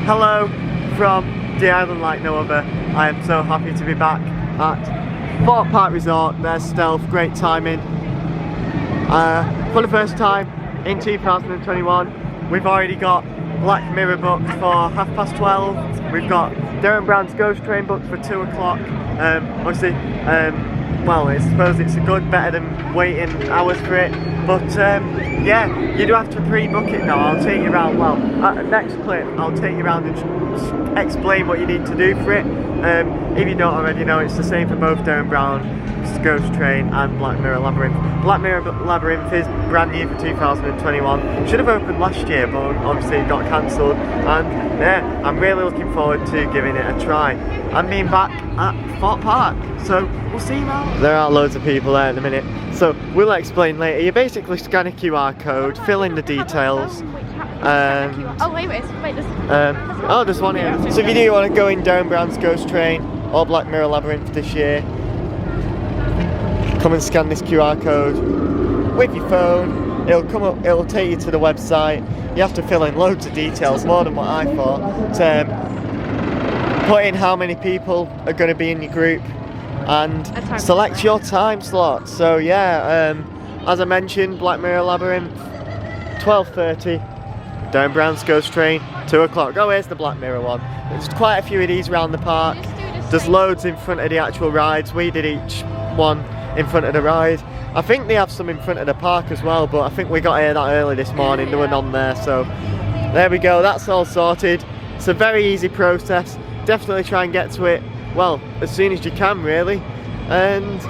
Hello from the island like no other. I am so happy to be back at Thorpe Park Resort. There's Stealth, great timing. For the first time in 2021, we've already got Black Mirror booked for 12:30. We've got Darren Brown's Ghost Train booked for 2 o'clock. Obviously, well, I suppose it's a good, better than waiting hours for it. But yeah, you do have to pre-book it now. I'll take you around, well, next clip, I'll take you around and just explain what you need to do for it. If you don't already know, it's the same for both Darren Brown's Ghost Train and Black Mirror Labyrinth. Black Mirror Labyrinth is brand new for 2021. Should have opened last year, but obviously it got cancelled. And yeah, I'm really looking forward to giving it a try and being back at Thorpe Park. So we'll see you now. There are loads of people there in a minute, so we'll explain later. You basically scan a QR code, fill in the details. Oh wait, There's one here. So if you do want to go in Darren Brown's Ghost Train or Black Mirror Labyrinth this year, come and scan this QR code with your phone. It'll come up, it'll take you to the website. You have to fill in loads of details, more than what I thought. Put in how many people are going to be in your group and select your time slot. So yeah, as I mentioned, Black Mirror Labyrinth 12:30, Darren Brown's Ghost Train 2 o'clock. Oh, here's the Black Mirror one. There's quite a few of these around the park. There's loads in front of the actual rides. We did each one in front of the ride. I think they have some in front of the park as well, but I think we got here that early this morning. There were none there, so there we go. That's all sorted. It's a very easy process. Definitely try and get to it, well, as soon as you can really, and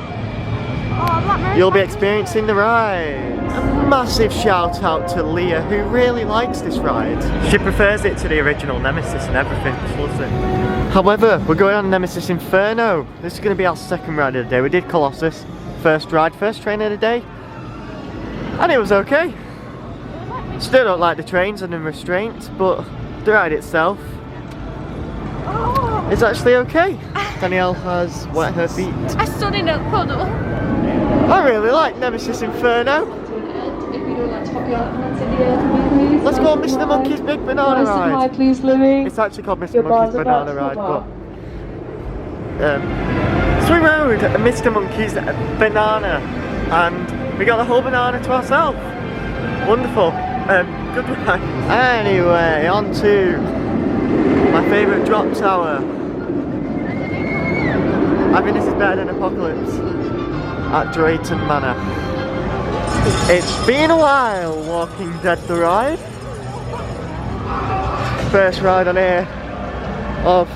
you'll be experiencing the ride. A massive shout out to Leah, who really likes this ride. She prefers it to the original Nemesis and everything. She loves it. However, we're going on Nemesis Inferno. This is going to be our second ride of the day. We did Colossus, first ride, first train of the day, and it was okay. Still don't like the trains and the restraints, but the ride itself is actually okay. Danielle has wet her feet. I stood in a puddle. I really like Nemesis Inferno. Let's go on Mr. Monkey's Big Banana Ride. Hi, please, Louis. It's actually called Mr. Monkey's Banana Ride, but so we rode Mr. Monkey's Banana and we got the whole banana to ourselves. Wonderful. Good ride. Anyway, on to my favourite drop tower. I think this is better than Apocalypse at Drayton Manor. It's been a while, Walking Dead the ride. First ride on here of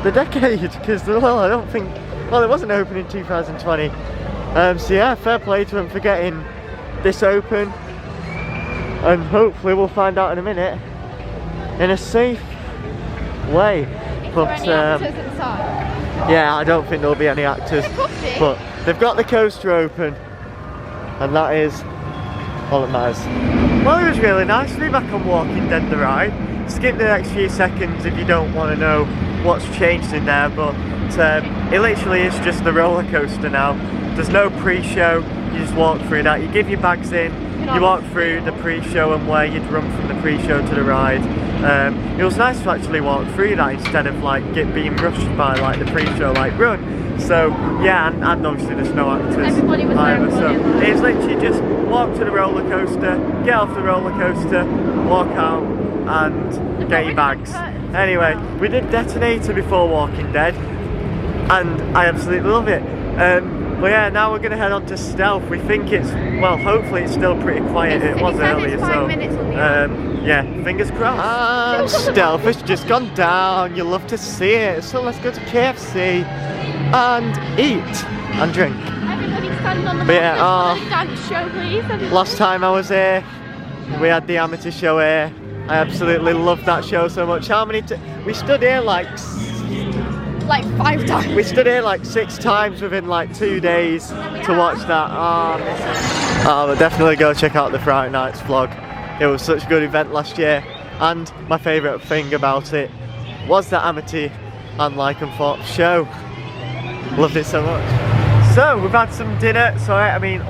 the decade, because, well, I don't think, well, it wasn't open in 2020. So yeah, fair play to them for getting this open, and hopefully we'll find out in a minute in a safe way. But yeah, I don't think there'll be any actors, but they've got the coaster open, and that is all that matters. Well, it was really nice to be back on Walking Dead the ride. Skip the next few seconds if you don't want to know what's changed in there, but it literally is just the roller coaster now. There's no pre-show, you just walk through that. You give your bags in, you walk through the pre-show and where you'd run from the pre-show to the ride. It was nice to actually walk through that instead of like being rushed by like the pre-show like run. So yeah, and obviously there's no actors Everybody was either, there, so it's literally just walk to the roller coaster, get off the roller coaster, walk out and get your bags. Anyway, we did Detonator before Walking Dead and I absolutely love it. But yeah, now we're going to head on to Stealth. We think it's, well, hopefully it's still pretty quiet. It was earlier, so yeah, fingers crossed. And Stealth has just gone down. You'll love to see it. So let's go to KFC and eat and drink. Everybody stand on the But yeah, dance show, please. Last time I was here, we had the amateur show here. I absolutely loved that show so much. How many we stood here like 5 times. We stood here like 6 times within like 2 days to watch that. But definitely go check out the Friday Nights vlog. It was such a good event last year, and my favourite thing about it was the Amity and Lycanthrope show. Loved it so much. So we've had some dinner,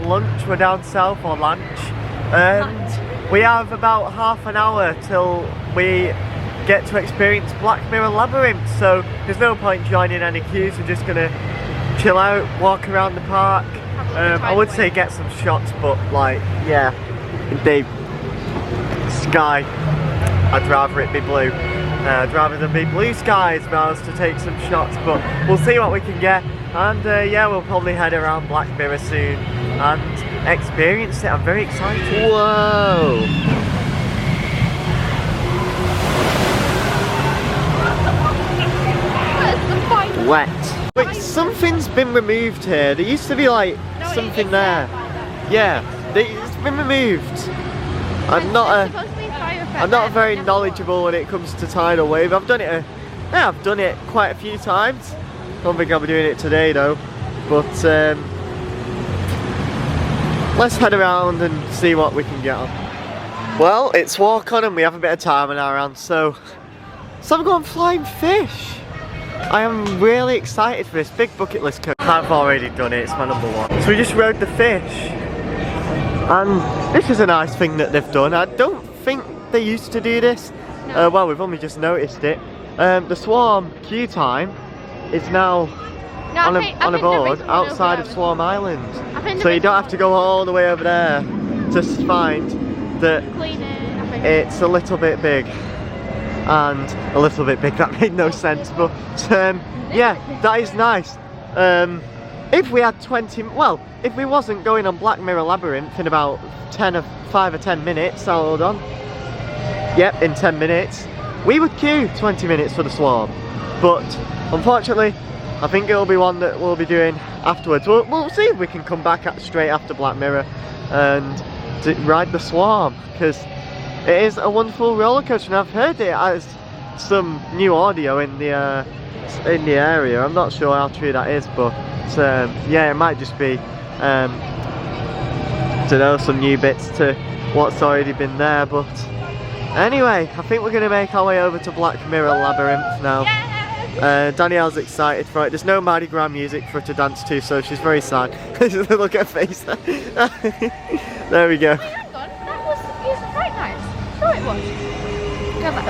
lunch. We're down south, or lunch, and we have about half an hour till we get to experience Black Mirror Labyrinth. So there's no point joining any queues. We're just gonna chill out, walk around the park. I would say get some shots, but like, yeah, the sky, I'd rather it be blue. I'd rather than be blue skies for us to take some shots, but we'll see what we can get. And yeah, we'll probably head around Black Mirror soon and experience it. I'm very excited. Whoa! Wet. Wait, something's been removed here. There used to be like something there. Yeah, it's been removed. I'm not very knowledgeable when it comes to tidal wave. I've done it. Yeah, I've done it quite a few times. Don't think I'll be doing it today though. But let's head around and see what we can get on. Well, it's walk on and we have a bit of time on our hands, so I'm going flying fish. I am really excited for this big bucket list coach. I've already done it, it's my number one. So we just rode the fish, and this is a nice thing that they've done. I don't think they used to do this. No. Well, we've only just noticed it. The Swarm queue time is now on a board outside of Swarm Island. So you don't have to go all the way over there to find that it's a little bit big. And a little bit big, that made no sense, but yeah, that is nice. If we had 20, well, if we wasn't going on Black Mirror Labyrinth in about 5 or 10 minutes, hold on. Yep, in 10 minutes, we would queue 20 minutes for the Swarm. But unfortunately, I think it'll be one that we'll be doing afterwards. We'll see if we can come back straight after Black Mirror and ride the Swarm, because it is a wonderful roller coaster, and I've heard it has some new audio in the area. I'm not sure how true that is, but yeah, it might just be to know some new bits to what's already been there. But anyway, I think we're going to make our way over to Black Mirror Labyrinth now. Danielle's excited for it. There's no Mardi Gras music for her to dance to, so she's very sad. Look at her face. There we go.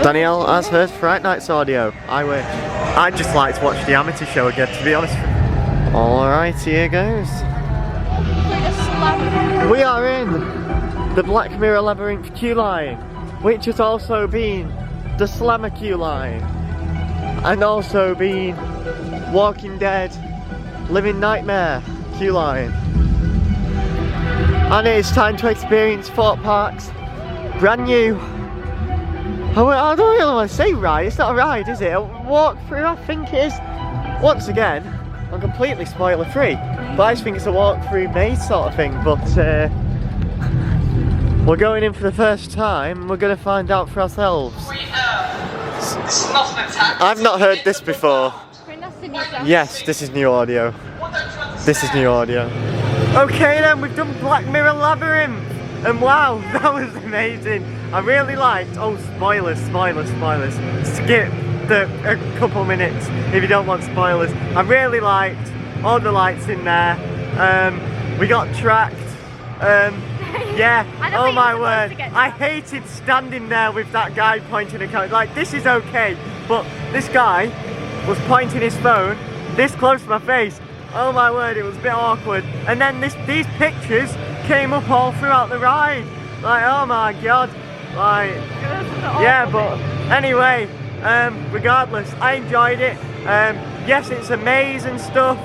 Danielle has her Fright Nights audio. I wish. I'd just like to watch the amateur show again, to be honest. Alright, here goes. We are in the Black Mirror Labyrinth queue line, which has also been the Slammer queue line, and also been Walking Dead Living Nightmare queue line. And it is time to experience Thorpe Park's brand new, I don't really want to say ride, it's not a ride, is it? A walkthrough, I think it is. Once again, I'm completely spoiler free, but I just think it's a walkthrough maze sort of thing. But we're going in for the first time and we're going to find out for ourselves. I've not heard this before. Yes, this is new audio. This is new audio. Okay then, we've done Black Mirror Labyrinth. And wow, that was amazing. I really liked, oh spoilers. Skip a couple minutes if you don't want spoilers. I really liked all the lights in there. We got tracked. Yeah, oh my word. I hated standing there with that guy pointing a camera. Like, this is okay, but this guy was pointing his phone this close to my face. Oh my word, it was a bit awkward. And then these pictures came up all throughout the ride. Like, oh my god. Like, yeah, but anyway, regardless, I enjoyed it. Yes, it's a maze and stuff.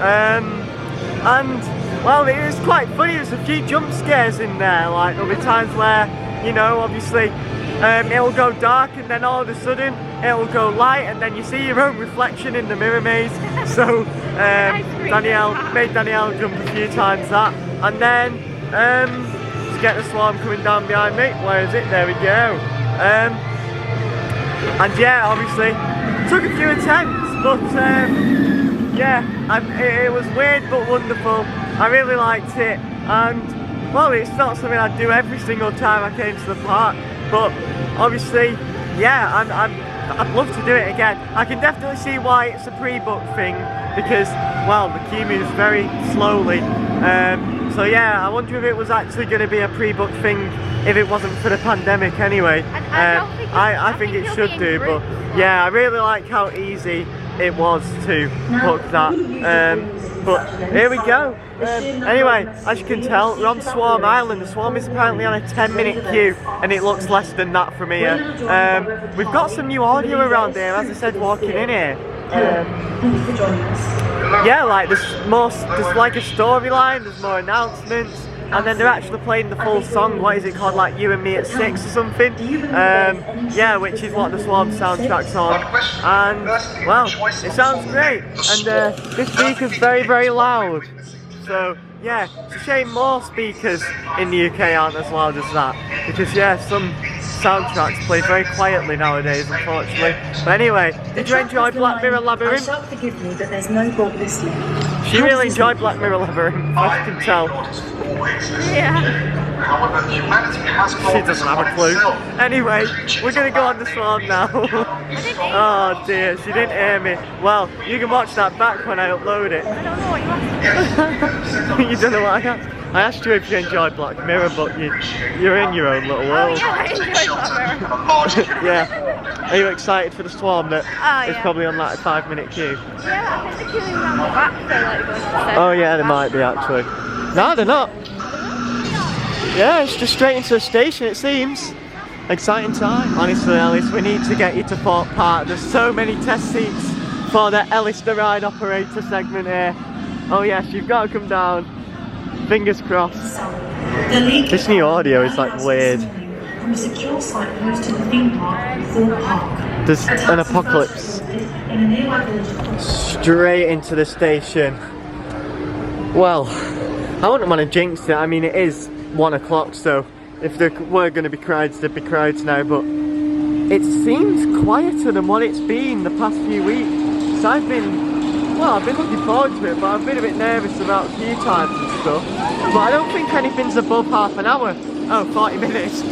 And, well, it was quite funny. There's a few jump scares in there. Like, there'll be times where, you know, obviously, it'll go dark and then all of a sudden it'll go light and then you see your own reflection in the mirror maze. So Danielle jump a few times that, and then to get the Swarm coming down behind me. Where is it? There we go. And yeah, obviously took a few attempts, but yeah, it was weird but wonderful. I really liked it, and well, it's not something I'd do every single time I came to the park, but obviously, yeah, I'd love to do it again. I can definitely see why it's a pre-book thing, because, well, the queue moves very slowly. So yeah, I wonder if it was actually going to be a pre-book thing if it wasn't for the pandemic anyway. I think it should do, but yeah, I really like how easy it was to book that. But here we go. Anyway, as you can tell, we're on Swarm Island. The Swarm is apparently on a 10-minute queue, and it looks less than that from here. We've got some new audio around here, as I said, walking in here. Yeah, like there's like a storyline, there's more announcements, and then they're actually playing the full song. What is it called, like You and Me at 6 or something? Yeah, which is what the Swarm soundtrack's on. And well, it sounds great. And this speaker's very, very loud. So yeah, it's a shame more speakers in the UK aren't as loud as that. Because yeah, some soundtracks play very quietly nowadays, unfortunately. But anyway, did you enjoy Black Mirror Labyrinth? Forgive me, but there's no God listening. She really enjoyed Black Mirror Labyrinth, as you can tell. Yeah. She doesn't have a clue. Anyway, we're gonna go on the Swarm now. Oh dear, she didn't hear me. Well, you can watch that back when I upload it. I don't know what you asked. You don't know what I asked? I asked you if you enjoyed Black Mirror, but you're in your own little Oh world. yeah, I enjoyed Black Mirror. Yeah. Are you excited for the Swarm that is yeah. probably on like a 5-minute queue? Yeah, I think they're queuing around the back for like going to the centre. Oh yeah, they might be actually. No, they're not. Yeah, it's just straight into the station, it seems. Exciting time. Honestly, Ellis, we need to get you to Thorpe Park. There's so many test seats for the Ellis the Ride Operator segment here. Oh yes, you've got to come down. Fingers crossed. This new audio is like weird. From a secure site close to the theme park, Thorpe Park. There's an apocalypse. Straight into the station. Well, I wouldn't want to jinx it. I mean, it is 1 o'clock, so if there were going to be crowds, there'd be crowds now, but it seems quieter than what it's been the past few weeks. So I've been looking forward to it, but I've been a bit nervous about queue times and stuff. But I don't think anything's above half an hour. Oh, 40 minutes.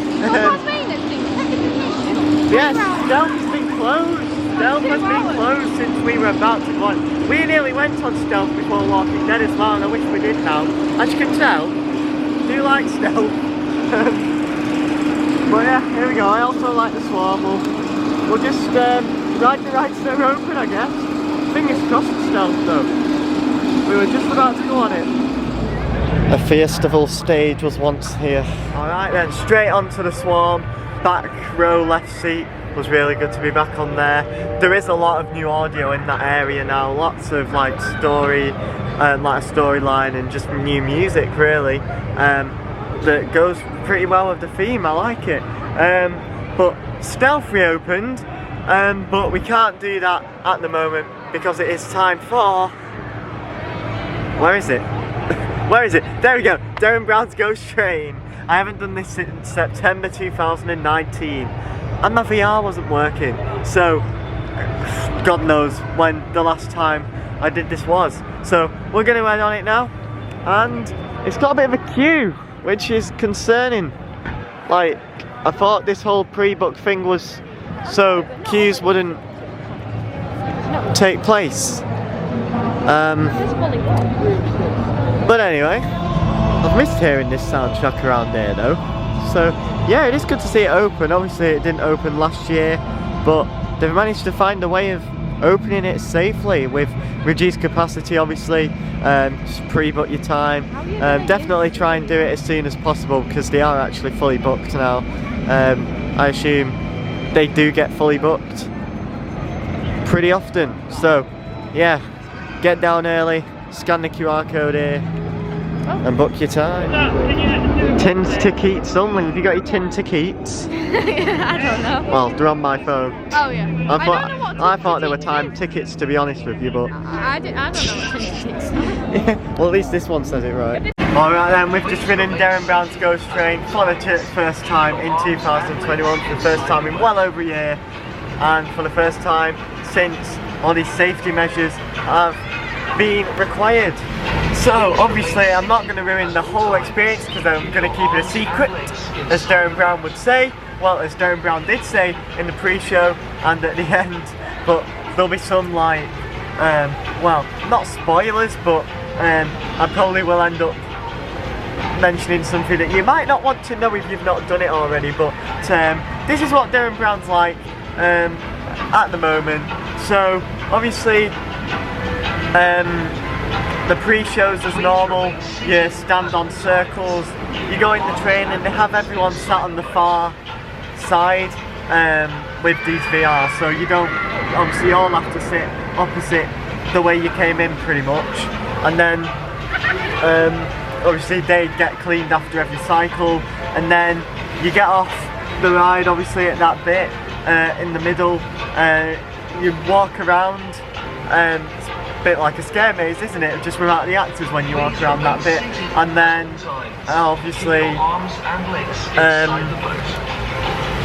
Yes, Stealth has been closed. Stealth has been closed since we were about to go on. We nearly went on Stealth before Walking Dead as well, and I wish we did now. As you can tell, I do like Stealth. But yeah, here we go. I also like the Swarm. We'll just ride the rides that are open, I guess. Fingers crossed for Stealth though. We were just about to go on it. A festival stage was once here. Alright then, straight onto the Swarm. Back row, left seat. Was really good to be back on there. There is a lot of new audio in that area now. Lots of like story, like a storyline and just new music really. That goes pretty well with the theme. I like it. But Stealth reopened, but we can't do that at the moment because it is time for... Where is it? Where is it? There we go. Darren Brown's Ghost Train. I haven't done this since September 2019 and my VR wasn't working, so God knows when the last time I did this was. So we're going to head on it now, and it's got a bit of a queue, which is concerning. Like, I thought this whole pre-book thing was so queues wouldn't take place. But anyway, I've missed hearing this soundtrack around here though. So yeah, it is good to see it open. Obviously it didn't open last year, but they've managed to find a way of opening it safely with reduced capacity obviously. Just pre-book your time. Definitely try and do it as soon as possible because they are actually fully booked now. I assume they do get fully booked pretty often. So yeah, get down early, scan the QR code here and book your time. Tin tickets only. Have you got your tin tickets? I don't know. Well, they're on my phone. Oh yeah. I thought they were time tickets to be honest with you, but I don't know what tickets are. well, at least this one says it right. Alright then, we've just been in Darren Brown's Ghost Train for the first time in 2021, for the first time in well over a year, and for the first time since all these safety measures have been required. So obviously I'm not going to ruin the whole experience because I'm going to keep it a secret, as Darren Brown would say. Well, as Darren Brown did say in the pre-show and at the end. But there'll be some like, well, not spoilers, but I probably will end up mentioning something that you might not want to know if you've not done it already. But this is what Derren Brown's like at the moment. So obviously the pre-shows as normal, you stand on circles, you go in the train and they have everyone sat on the far side with these VR, so you don't, obviously you all have to sit opposite the way you came in pretty much, and then obviously they get cleaned after every cycle, and then you get off the ride obviously at that bit in the middle, you walk around, it's a bit like a scare maze, isn't it, just without the actors when you walk around that bit, and then obviously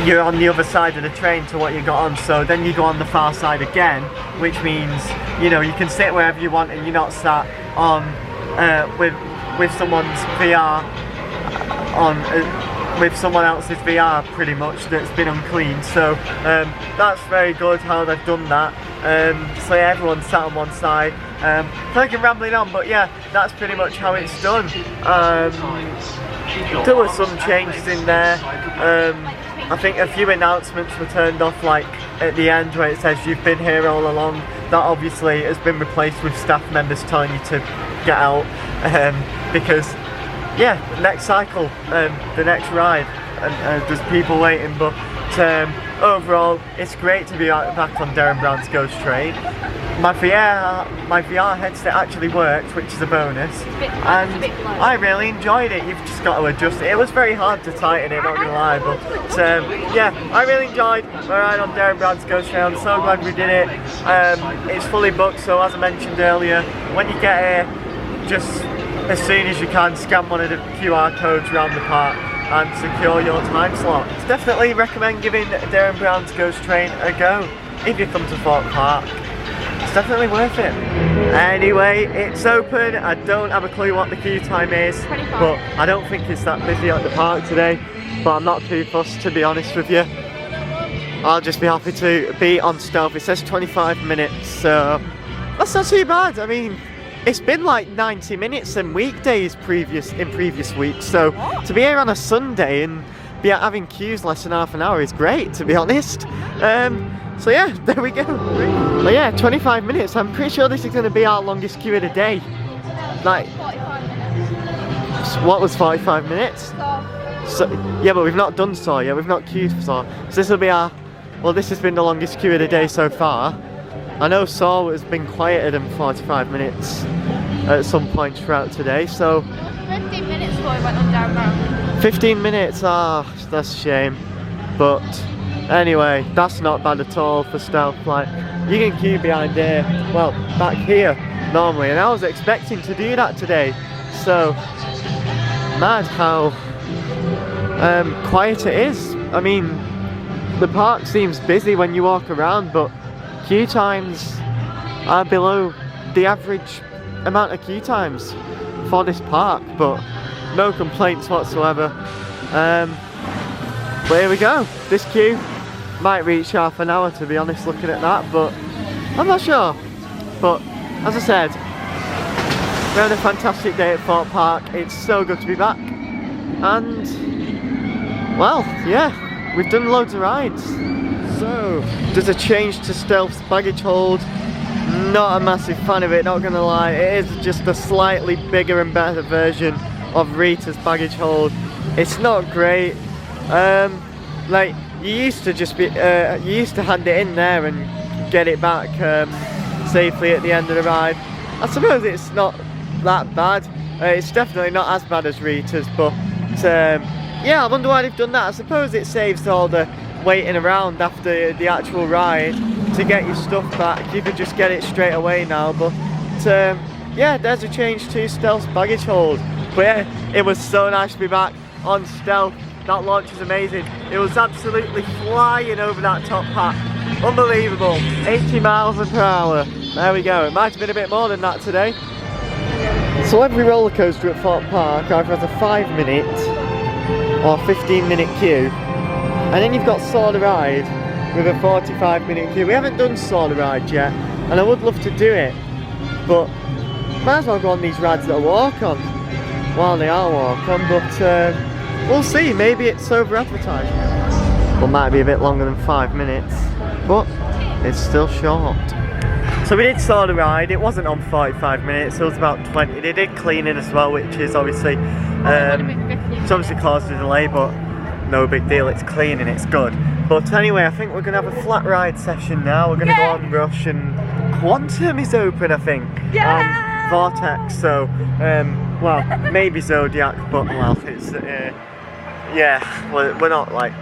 you're on the other side of the train to what you got on, so then you go on the far side again, which means, you know, you can sit wherever you want and you're not sat on with someone's VR on with someone else's VR pretty much that's been uncleaned. So that's very good how they've done that. So yeah, everyone's sat on one side. I feel like I'm rambling on, but yeah, that's pretty much how it's done. There were some changes in there. I think a few announcements were turned off, like at the end where it says you've been here all along. That obviously has been replaced with staff members telling you to get out, because yeah, next cycle, the next ride, and there's people waiting. But overall, it's great to be back on Derren Brown's Ghost Train. My VR headset actually worked, which is a bonus, and I really enjoyed it. You've just got to adjust it. It was very hard to tighten it, not gonna lie, but yeah, I really enjoyed my ride on Derren Brown's Ghost Train. I'm so glad we did it. It's fully booked, so as I mentioned earlier, when you get here, just as soon as you can, scan one of the QR codes around the park and secure your time slot. Definitely recommend giving Derren Brown's Ghost Train a go if you come to Thorpe Park. It's definitely worth it. Anyway, it's open. I don't have a clue what the queue time is, but I don't think it's that busy at the park today, but I'm not too fussed, to be honest with you. I'll just be happy to be on stealth. It says 25 minutes, so that's not too bad. I mean, it's been like 90 minutes in weekdays in previous weeks, so to be here on a Sunday and be having queues less than half an hour is great, to be honest. So yeah, there we go. But yeah, 25 minutes. I'm pretty sure this is going to be our longest queue of the day. Like, 45 minutes. What was 45 minutes? So, yeah, but we've not done Saw yet. We've not queued for Saw. So this will be our, well, this has been the longest queue of the day so far. I know Saw has been quieter than 45 minutes at some point throughout today, so 15 minutes before we went on Derren Brown. 15 minutes, that's a shame. But anyway, that's not bad at all for stealth. Like, you can queue behind here, well, back here normally, and I was expecting to do that today. So mad how quiet it is. I mean, the park seems busy when you walk around, but queue times are below the average amount of queue times for this park, but no complaints whatsoever. But here we go. This queue might reach half an hour, to be honest, looking at that, but I'm not sure. But as I said, we had a fantastic day at Thorpe Park. It's so good to be back, and well, yeah, we've done loads of rides. So there's a change to Stealth's baggage hold. Not a massive fan of it, not gonna lie. It is just a slightly bigger and better version of Rita's baggage hold. It's not great. Like, you used to just be, you used to hand it in there and get it back safely at the end of the ride. I suppose it's not that bad. It's definitely not as bad as Rita's, but yeah, I wonder why they've done that. I suppose it saves all the waiting around after the actual ride to get your stuff back. You could just get it straight away now, but yeah, there's a change to Stealth's baggage hold. But yeah, it was so nice to be back on Stealth. That launch is amazing. It was absolutely flying over that top hat. Unbelievable. 80 miles per hour. There we go. It might have been a bit more than that today. So every roller coaster at Thorpe Park either has a 5-minute or 15-minute queue, and then you've got Saw the Ride with a 45-minute queue. We haven't done Saw the Ride yet, and I would love to do it, but might as well go on these rides that are walk on while they are walk on. But we'll see, maybe it's over advertised. But might be a bit longer than 5 minutes. But it's still short. So we did saw the ride. It wasn't on 45 minutes. It was about 20. They did cleaning as well, which is obviously it's obviously caused a delay, but no big deal. It's cleaning. It's good. But anyway, I think we're gonna have a flat ride session now. We're gonna go on Rush, and Quantum is open, I think. And Vortex. So well, maybe Zodiac, but well, it's yeah. We're not like.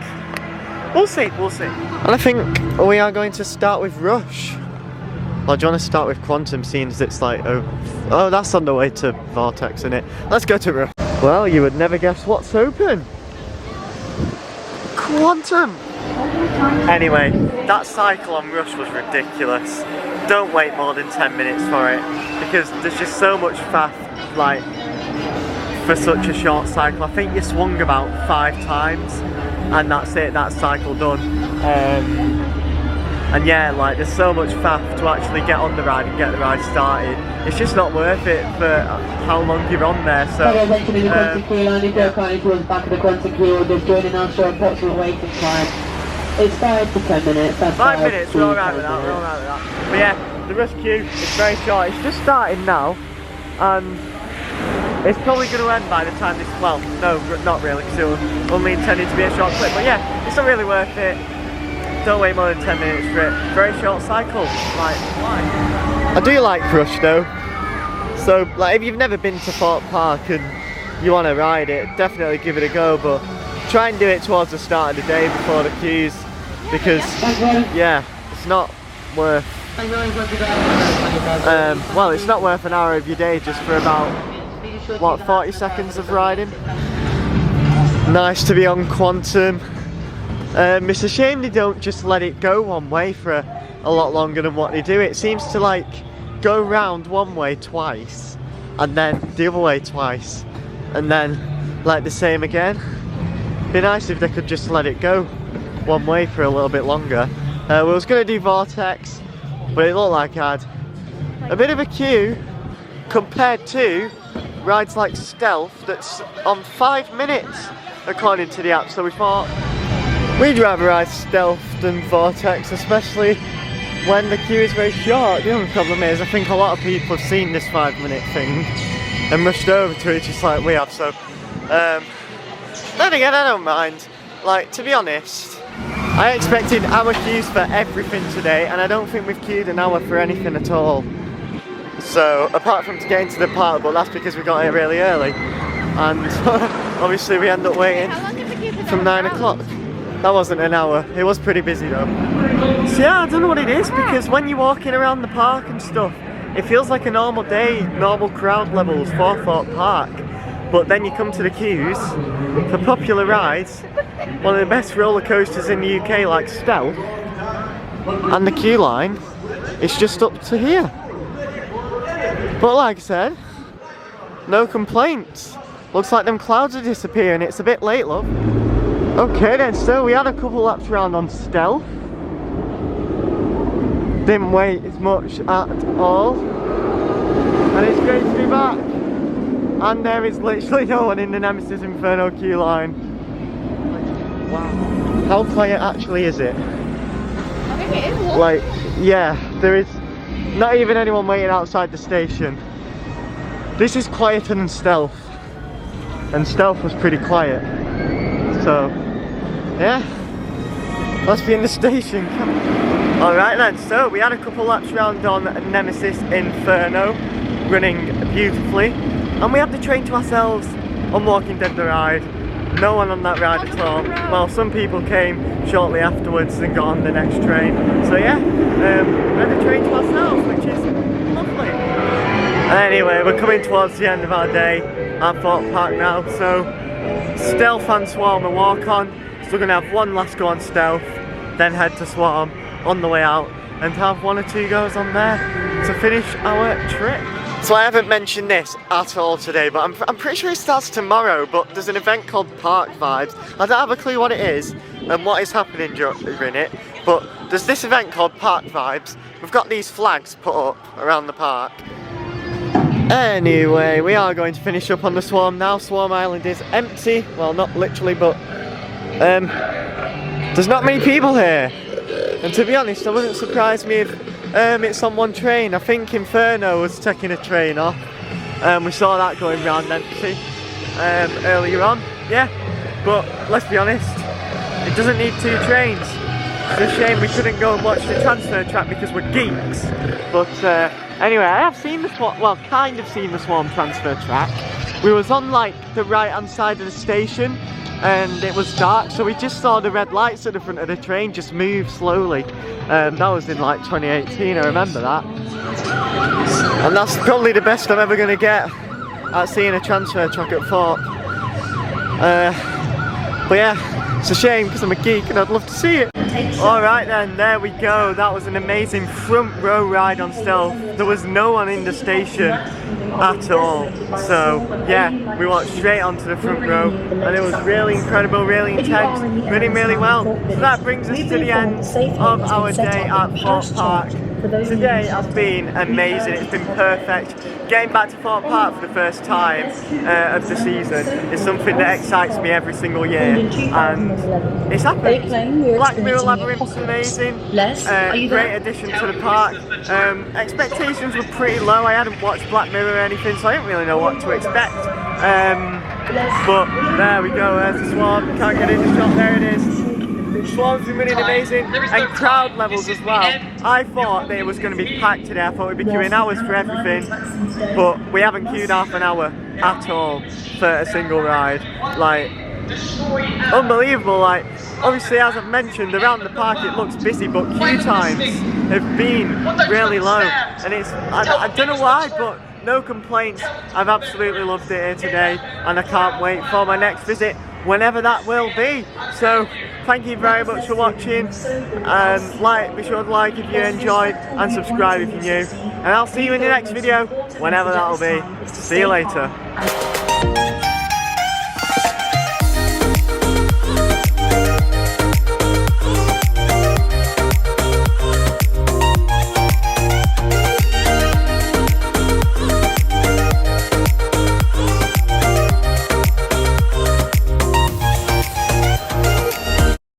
We'll see. We'll see. And I think we are going to start with Rush. Or do you want to start with Quantum, seeing as it's like, oh, that's on the way to Vortex, isn't it? Let's go to Rush. Well, you would never guess what's open. Quantum! Anyway, that cycle on Rush was ridiculous. Don't wait more than 10 minutes for it, because there's just so much faff, like, for such a short cycle. I think you swung about 5 times, and that's it, that cycle done. And yeah, like there's so much faff to actually get on the ride and get the ride started. It's just not worth it for how long you're on there. So back of the Quantum crew, just joining us for approximate waiting time. It's 5 to 10 minutes. That's 5 minutes, we're alright with that, we're alright with that. But yeah, the rush queue is very short. It's just starting now, and it's probably going to end by the time this, well, no, not really, because it was only intended to be a short clip. But yeah, it's not really worth it. Don't wait more than 10 minutes for it. Very short cycle. Like, why? I do like Rush though. So, like, if you've never been to Thorpe Park and you want to ride it, definitely give it a go. But try and do it towards the start of the day before the queues, because yeah, it's not worth. Well, it's not worth an hour of your day just for about what 40 seconds of riding. Nice to be on Quantum. It's a shame they don't just let it go one way for a lot longer than what they do. It seems to like go round one way twice and then the other way twice and then like the same again. Be nice if they could just let it go one way for a little bit longer. We was going to do Vortex, but it looked like I had a bit of a queue compared to rides like Stealth that's on 5 minutes according to the app. So we thought we'd rather ride Stealth than Vortex, especially when the queue is very short. The only problem is I think a lot of people have seen this 5 minute thing and rushed over to it just like we have. So then again, I don't mind. Like, to be honest, I expected hour queues for everything today, and I don't think we've queued an hour for anything at all. So apart from getting to the park, but that's because we got here really early, and obviously we end up waiting from 9 o'clock. That wasn't an hour. It was pretty busy though. So yeah, I don't know what it is, because when you're walking around the park and stuff, it feels like a normal day, normal crowd levels for Thorpe Park. But then you come to the queues for popular rides, one of the best roller coasters in the UK like Stealth, and the queue line is just up to here. But like I said, no complaints. Looks like them clouds are disappearing. It's a bit late, love. Okay then, so we had a couple laps around on Stealth. Didn't wait as much at all. And it's great to be back. And there is literally no one in the Nemesis Inferno queue line. Wow. How quiet actually is it? I think it is. What? Like, yeah, there is not even anyone waiting outside the station. This is quieter than Stealth. And Stealth was pretty quiet. So, yeah, let's be in the station. Alright then, so we had a couple laps round on Nemesis Inferno, running beautifully. And we had the train to ourselves on Walking Dead the ride. No one on that ride at all. Well, some people came shortly afterwards and got on the next train. So yeah, we had the train to ourselves, which is lovely. Anyway, we're coming towards the end of our day at Thorpe Park now. So Stealth and Swarm are walk on. So we're going to have one last go on Stealth, then head to Swarm on the way out and have 1 or 2 goes on there to finish our trip. So I haven't mentioned this at all today, but I'm pretty sure it starts tomorrow, but there's an event called Park Vibes. I don't have a clue what it is and what is happening during it, but there's this event called Park Vibes. We've got these flags put up around the park. Anyway, we are going to finish up on the Swarm now. Swarm Island is empty. Well, not literally, but There's not many people here, and to be honest, it wouldn't surprise me if it's on one train. I think Inferno was taking a train off. We saw that going round empty earlier on. Yeah, but let's be honest, it doesn't need 2 trains. It's a shame we couldn't go and watch the transfer track because we're geeks. But anyway, I have seen the Swarm, well, kind of seen the Swarm transfer track. We was on like the right hand side of the station and it was dark, so we just saw the red lights at the front of the train just move slowly. That was in like 2018, I remember that. And that's probably the best I'm ever going to get at seeing a transfer track at Thorpe. But yeah, it's a shame because I'm a geek and I'd love to see it. Alright then, there we go. That was an amazing front row ride on Stealth. There was no one in the station at all. So yeah, we walked straight onto the front row and it was really incredible, really intense, running really well. So that brings us to the end of our day at Thorpe Park. Today has been amazing, it's been perfect. Getting back to Thorpe Park for the first time of the season is something that excites me every single year, and it's happened. Black Mirror Labyrinth was amazing, great addition to the park. Expectations were pretty low, I hadn't watched Black Mirror or anything, so I didn't really know what to expect. But there we go, there's the Swarm, can't get in the shot, there it is. Swarm's been running amazing, and crowd levels as well. I thought that it was going to be packed today, I thought we'd be queuing hours for everything, but we haven't queued half an hour at all for a single ride. Like, unbelievable. Like, obviously as I've mentioned, around the park it looks busy, but queue times have been really low, and it's, I don't know why, but no complaints. I've absolutely loved it here today, and I can't wait for my next visit, whenever that will be. So thank you very much for watching, and be sure to like if you enjoyed, and subscribe if you're new, and I'll see you in the next video, whenever that'll be. See you later.